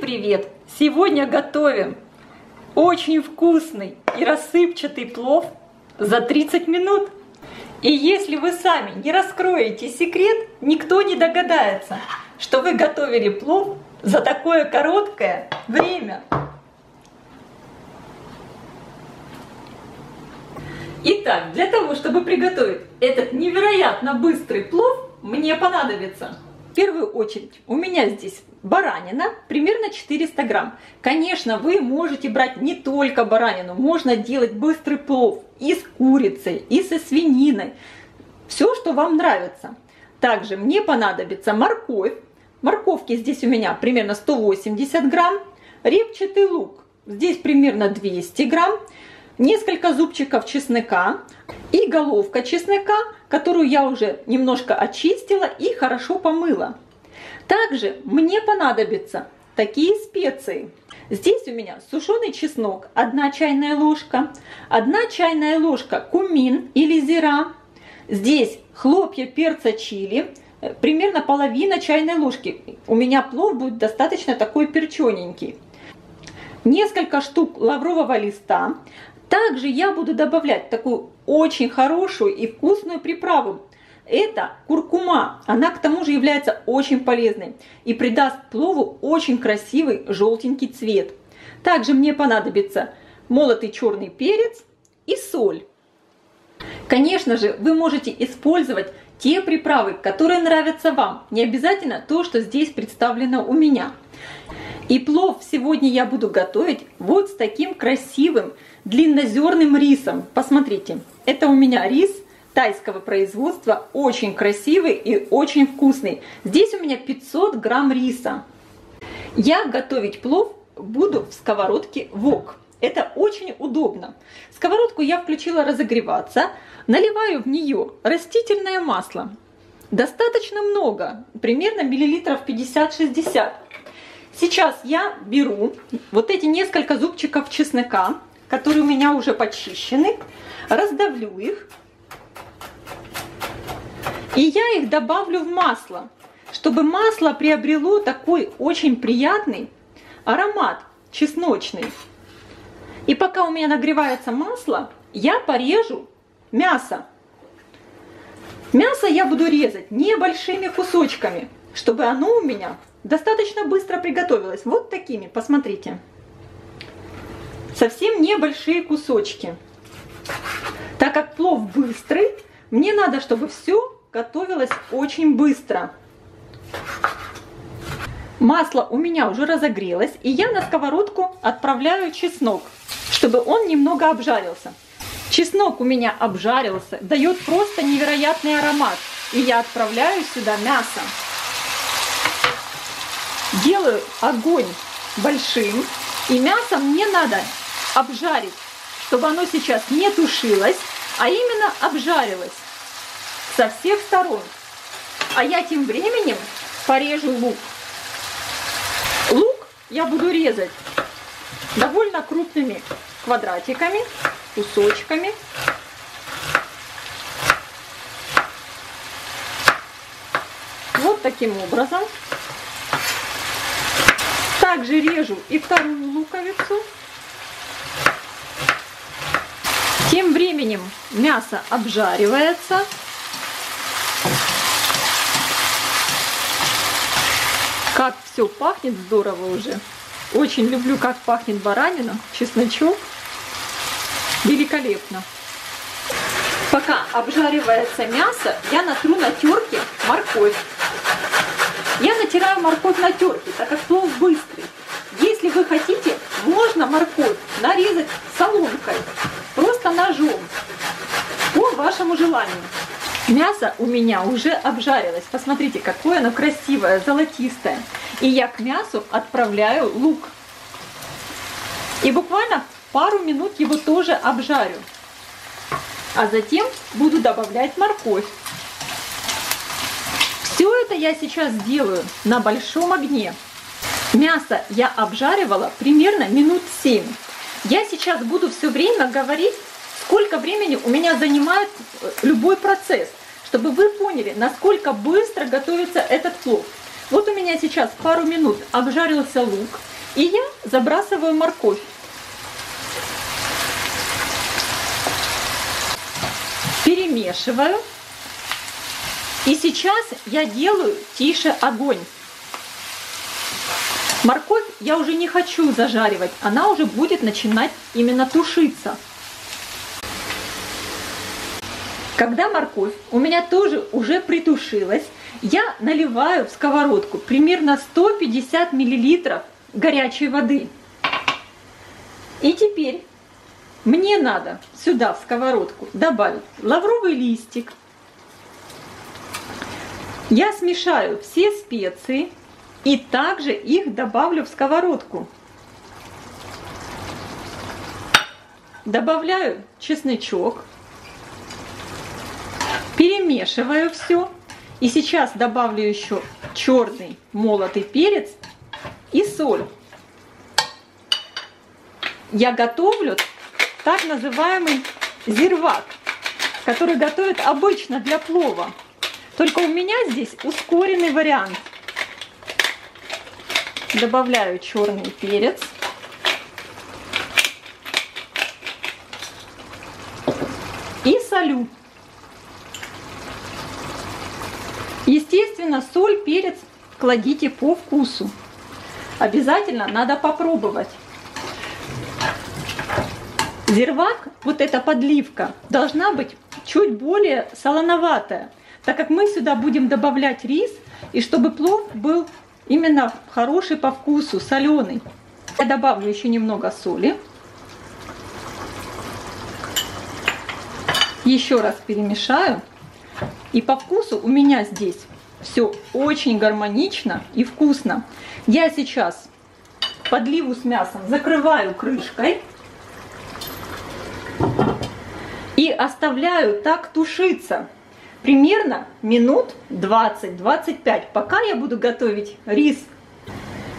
привет! Сегодня готовим очень вкусный и рассыпчатый плов за 30 минут. И если вы сами не раскроете секрет, никто не догадается, что вы готовили плов за такое короткое время. Итак, для того, чтобы приготовить этот невероятно быстрый плов, мне понадобится в первую очередь у меня здесь баранина, примерно 400 грамм. Конечно, вы можете брать не только баранину, можно делать быстрый плов и с курицей, и со свининой. Все, что вам нравится. Также мне понадобится морковь. Морковки здесь у меня примерно 180 грамм. Репчатый лук здесь примерно 200 грамм. Несколько зубчиков чеснока и головка чеснока, которую я уже немножко очистила и хорошо помыла. Также мне понадобятся такие специи. Здесь у меня сушеный чеснок 1 чайная ложка, 1 чайная ложка кумин или зира. Здесь хлопья перца чили, примерно половина чайной ложки. У меня плов будет достаточно такой перчененький. Несколько штук лаврового листа. Также я буду добавлять такую очень хорошую и вкусную приправу. Это куркума. Она к тому же является очень полезной и придаст плову очень красивый желтенький цвет. Также мне понадобится молотый черный перец и соль. Конечно же, вы можете использовать те приправы, которые нравятся вам. Не обязательно то, что здесь представлено у меня. И плов сегодня я буду готовить вот с таким красивым длиннозерным рисом. Посмотрите, это у меня рис тайского производства, очень красивый и очень вкусный. Здесь у меня 500 грамм риса. Я готовить плов буду в сковородке вок. Это очень удобно. Сковородку я включила разогреваться, наливаю в нее растительное масло. Достаточно много, примерно миллилитров 50-60. Сейчас я беру вот эти несколько зубчиков чеснока, которые у меня уже почищены, раздавлю их. И я их добавлю в масло, чтобы масло приобрело такой очень приятный аромат чесночный. И пока у меня нагревается масло, я порежу мясо. Мясо я буду резать небольшими кусочками, чтобы оно у меня достаточно быстро приготовилось. Вот такими, посмотрите. Совсем небольшие кусочки. Так как плов быстрый, мне надо, чтобы все готовилось очень быстро. Масло у меня уже разогрелось, и я на сковородку отправляю чеснок, чтобы он немного обжарился. Чеснок у меня обжарился, дает просто невероятный аромат. И я отправляю сюда мясо. Делаю огонь большим, и мясо мне надо обжарить, чтобы оно сейчас не тушилось, а именно обжарилось со всех сторон. А я тем временем порежу лук. Лук я буду резать довольно крупными квадратиками, кусочками. Вот таким образом. Также режу и вторую луковицу. Тем временем мясо обжаривается. Как все пахнет здорово уже. Очень люблю, как пахнет баранина, чесночок. Великолепно. Пока обжаривается мясо, я натру на терке морковь. Я натираю морковь на терке, так как плов быстрый. Если вы хотите, можно морковь нарезать соломкой, просто ножом, по вашему желанию. Мясо у меня уже обжарилось. Посмотрите, какое оно красивое, золотистое. И я к мясу отправляю лук. И буквально пару минут его тоже обжарю. А затем буду добавлять морковь. Все это я сейчас делаю на большом огне. Мясо я обжаривала примерно минут 7. Я сейчас буду все время говорить, сколько времени у меня занимает любой процесс, чтобы вы поняли, насколько быстро готовится этот плов. Вот у меня сейчас пару минут обжарился лук. И я забрасываю морковь. Перемешиваю. И сейчас я делаю тише огонь. Морковь я уже не хочу зажаривать, она уже будет начинать именно тушиться. Когда морковь у меня тоже уже притушилась, я наливаю в сковородку примерно 150 мл горячей воды. И теперь мне надо сюда в сковородку добавить лавровый листик. Я смешаю все специи и также их добавлю в сковородку. Добавляю чесночок, перемешиваю все. И сейчас добавлю еще черный молотый перец и соль. Я готовлю так называемый зирвак, который готовят обычно для плова. Только у меня здесь ускоренный вариант. Добавляю черный перец. И солю. Естественно, соль, перец кладите по вкусу. Обязательно надо попробовать. Зирвак, вот эта подливка, должна быть чуть более солоноватая, так как мы сюда будем добавлять рис, и чтобы плов был именно хороший по вкусу, соленый. Я добавлю еще немного соли. Еще раз перемешаю. И по вкусу у меня здесь все очень гармонично и вкусно. Я сейчас подливу с мясом закрываю крышкой и оставляю так тушиться примерно минут 20-25, пока я буду готовить рис.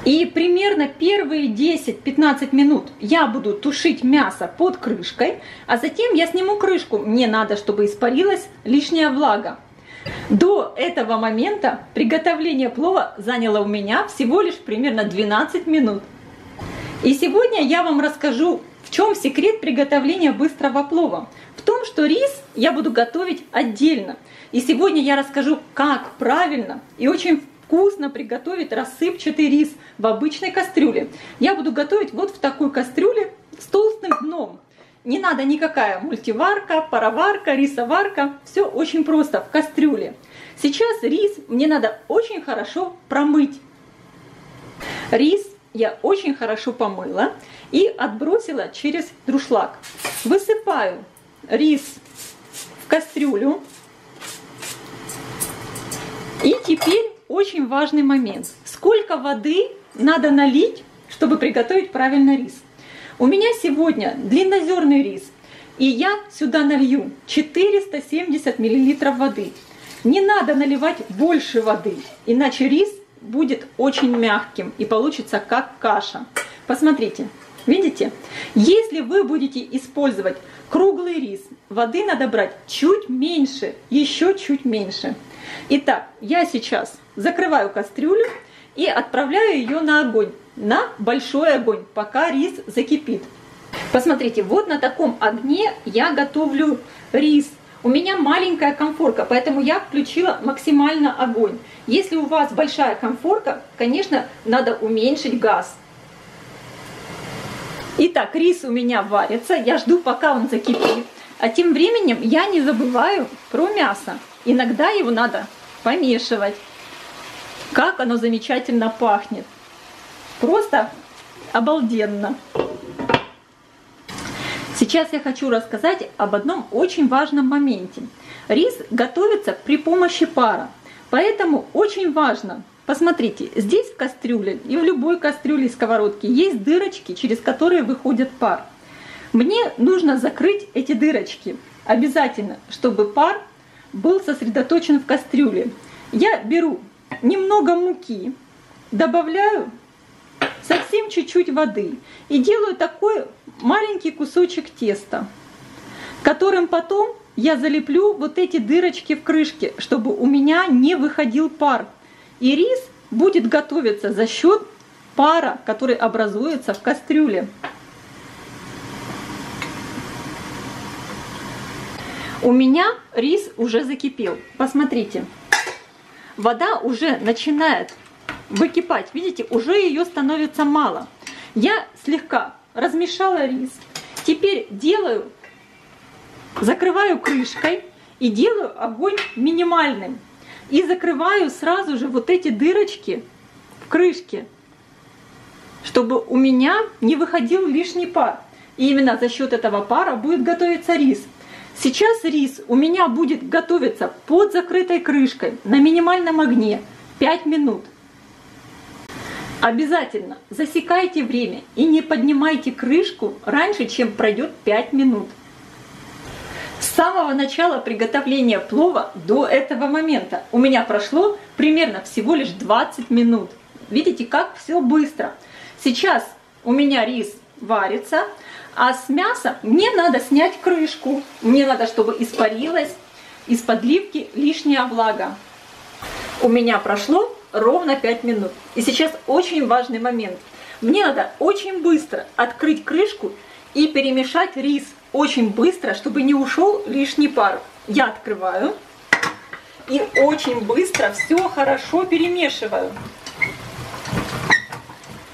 И примерно первые 10-15 минут я буду тушить мясо под крышкой, а затем я сниму крышку. Мне надо, чтобы испарилась лишняя влага. До этого момента приготовление плова заняло у меня всего лишь примерно 12 минут. И сегодня я вам расскажу, в чем секрет приготовления быстрого плова. В том, что рис я буду готовить отдельно. И сегодня я расскажу, как правильно и очень вкусно приготовить рассыпчатый рис в обычной кастрюле. Я буду готовить вот в такой кастрюле с толстым дном. Не надо никакая мультиварка, пароварка, рисоварка. Все очень просто в кастрюле. Сейчас рис мне надо очень хорошо промыть. Рис я очень хорошо помыла и отбросила через дуршлаг. Высыпаю рис в кастрюлю. И теперь очень важный момент. Сколько воды надо налить, чтобы приготовить правильно рис? У меня сегодня длиннозерный рис, и я сюда налью 470 мл воды. Не надо наливать больше воды, иначе рис будет очень мягким и получится как каша. Посмотрите, видите? Если вы будете использовать круглый рис, воды надо брать чуть меньше, еще чуть меньше. Итак, я сейчас закрываю кастрюлю и отправляю ее на огонь, на большой огонь, пока рис закипит. Посмотрите, вот на таком огне я готовлю рис. У меня маленькая конфорка, поэтому я включила максимально огонь. Если у вас большая конфорка, конечно, надо уменьшить газ. Итак, рис у меня варится, я жду, пока он закипит. А тем временем я не забываю про мясо. Иногда его надо помешивать. Как оно замечательно пахнет. Просто обалденно. Сейчас я хочу рассказать об одном очень важном моменте. Рис готовится при помощи пара. Поэтому очень важно. Посмотрите, здесь в кастрюле и в любой кастрюле сковородки есть дырочки, через которые выходит пар. Мне нужно закрыть эти дырочки. Обязательно, чтобы пар был сосредоточен в кастрюле. Я беру немного муки, добавляю совсем чуть-чуть воды и делаю такой маленький кусочек теста, которым потом я залеплю вот эти дырочки в крышке, чтобы у меня не выходил пар. И рис будет готовиться за счет пара, который образуется в кастрюле. У меня рис уже закипел. Посмотрите, вода уже начинает выкипать. Видите, уже ее становится мало. Я слегка размешала рис. Теперь закрываю крышкой и делаю огонь минимальным. И закрываю сразу же вот эти дырочки в крышке, чтобы у меня не выходил лишний пар. И именно за счет этого пара будет готовиться рис. Сейчас рис у меня будет готовиться под закрытой крышкой на минимальном огне 5 минут. Обязательно засекайте время и не поднимайте крышку раньше, чем пройдет 5 минут. С самого начала приготовления плова до этого момента у меня прошло примерно всего лишь 20 минут. Видите, как все быстро. Сейчас у меня рис варится, а с мяса мне надо снять крышку. Мне надо, чтобы испарилась из подливки лишняя влага. У меня прошло ровно 5 минут. И сейчас очень важный момент. Мне надо очень быстро открыть крышку и перемешать рис очень быстро, чтобы не ушел лишний пар. Я открываю и очень быстро все хорошо перемешиваю.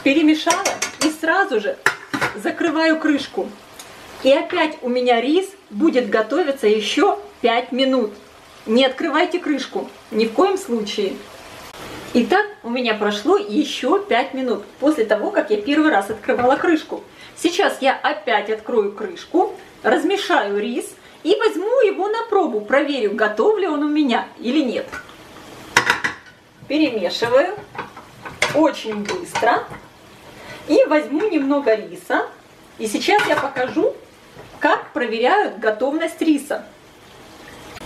Перемешала и сразу же закрываю крышку. И опять у меня рис будет готовиться еще 5 минут. Не открывайте крышку, ни в коем случае. Итак, у меня прошло еще 5 минут после того, как я первый раз открывала крышку. Сейчас я опять открою крышку, размешаю рис и возьму его на пробу, проверю, готов ли он у меня или нет. Перемешиваю очень быстро. И возьму немного риса. И сейчас я покажу, как проверяют готовность риса.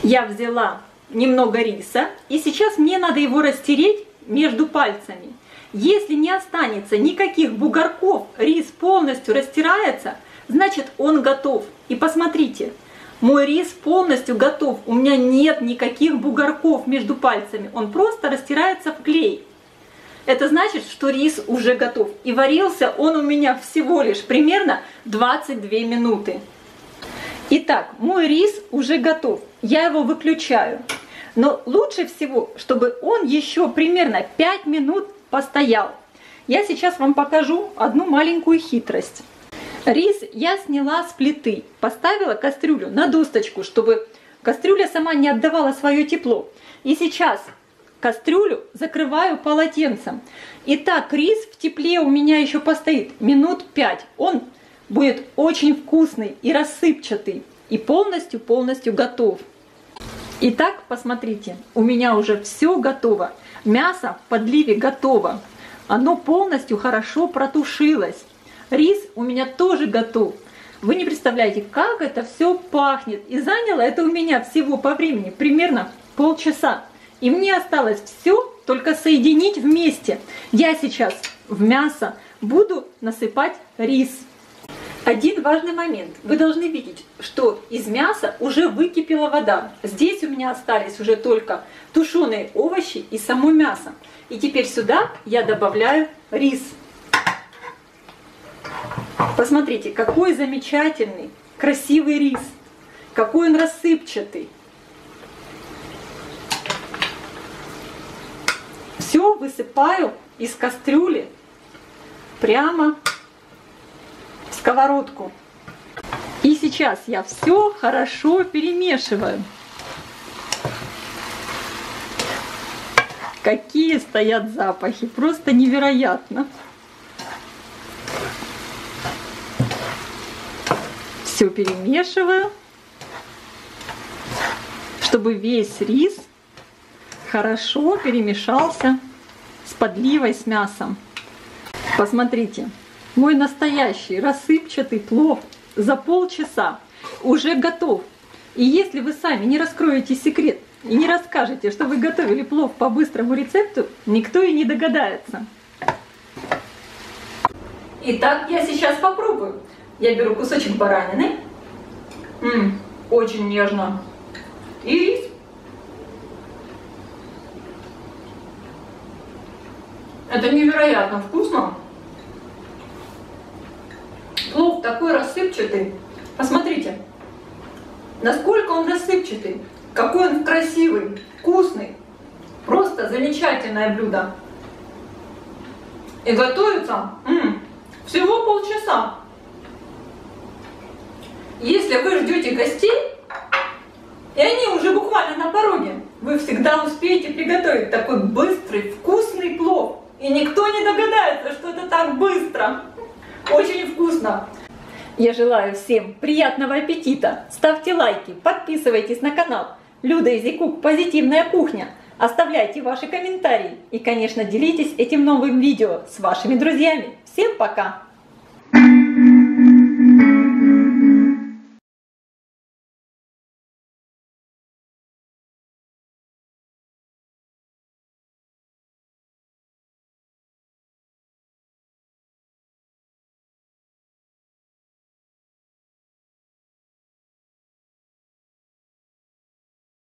Я взяла немного риса. И сейчас мне надо его растереть между пальцами. Если не останется никаких бугорков, рис полностью растирается, значит он готов. И посмотрите, мой рис полностью готов. У меня нет никаких бугорков между пальцами. Он просто растирается в клей. Это значит, что рис уже готов. И варился он у меня всего лишь примерно 22 минуты. Итак, мой рис уже готов. Я его выключаю. Но лучше всего, чтобы он еще примерно 5 минут постоял. Я сейчас вам покажу одну маленькую хитрость. Рис я сняла с плиты. Поставила кастрюлю на досточку, чтобы кастрюля сама не отдавала свое тепло. И сейчас кастрюлю закрываю полотенцем. Итак, рис в тепле у меня еще постоит минут 5. Он будет очень вкусный и рассыпчатый. И полностью готов. Итак, посмотрите, у меня уже все готово. Мясо в подливе готово. Оно полностью хорошо протушилось. Рис у меня тоже готов. Вы не представляете, как это все пахнет. И заняло это у меня всего по времени примерно полчаса. И мне осталось все только соединить вместе. Я сейчас в мясо буду насыпать рис. Один важный момент. Вы должны видеть, что из мяса уже выкипела вода. Здесь у меня остались уже только тушеные овощи и само мясо. И теперь сюда я добавляю рис. Посмотрите, какой замечательный, красивый рис. Какой он рассыпчатый. Все высыпаю из кастрюли прямо в сковородку. И сейчас я все хорошо перемешиваю. Какие стоят запахи, просто невероятно. Все перемешиваю, чтобы весь рис хорошо перемешался с подливой с мясом. Посмотрите, мой настоящий рассыпчатый плов за полчаса уже готов. И если вы сами не раскроете секрет и не расскажете, что вы готовили плов по быстрому рецепту, никто и не догадается. Итак, я сейчас попробую. Я беру кусочек баранины. Очень нежно. И рис. Это невероятно вкусно. рассыпчатый. Посмотрите, насколько он рассыпчатый, какой он красивый, вкусный. Просто замечательное блюдо. И готовится всего полчаса. Если вы ждете гостей, и они уже буквально на пороге, вы всегда успеете приготовить такой быстрый, вкусный плов. И никто не догадается, что это так быстро. Очень вкусно. Я желаю всем приятного аппетита. Ставьте лайки, подписывайтесь на канал Люда Easy Cook Позитивная кухня. Оставляйте ваши комментарии и, конечно, делитесь этим новым видео с вашими друзьями. Всем пока!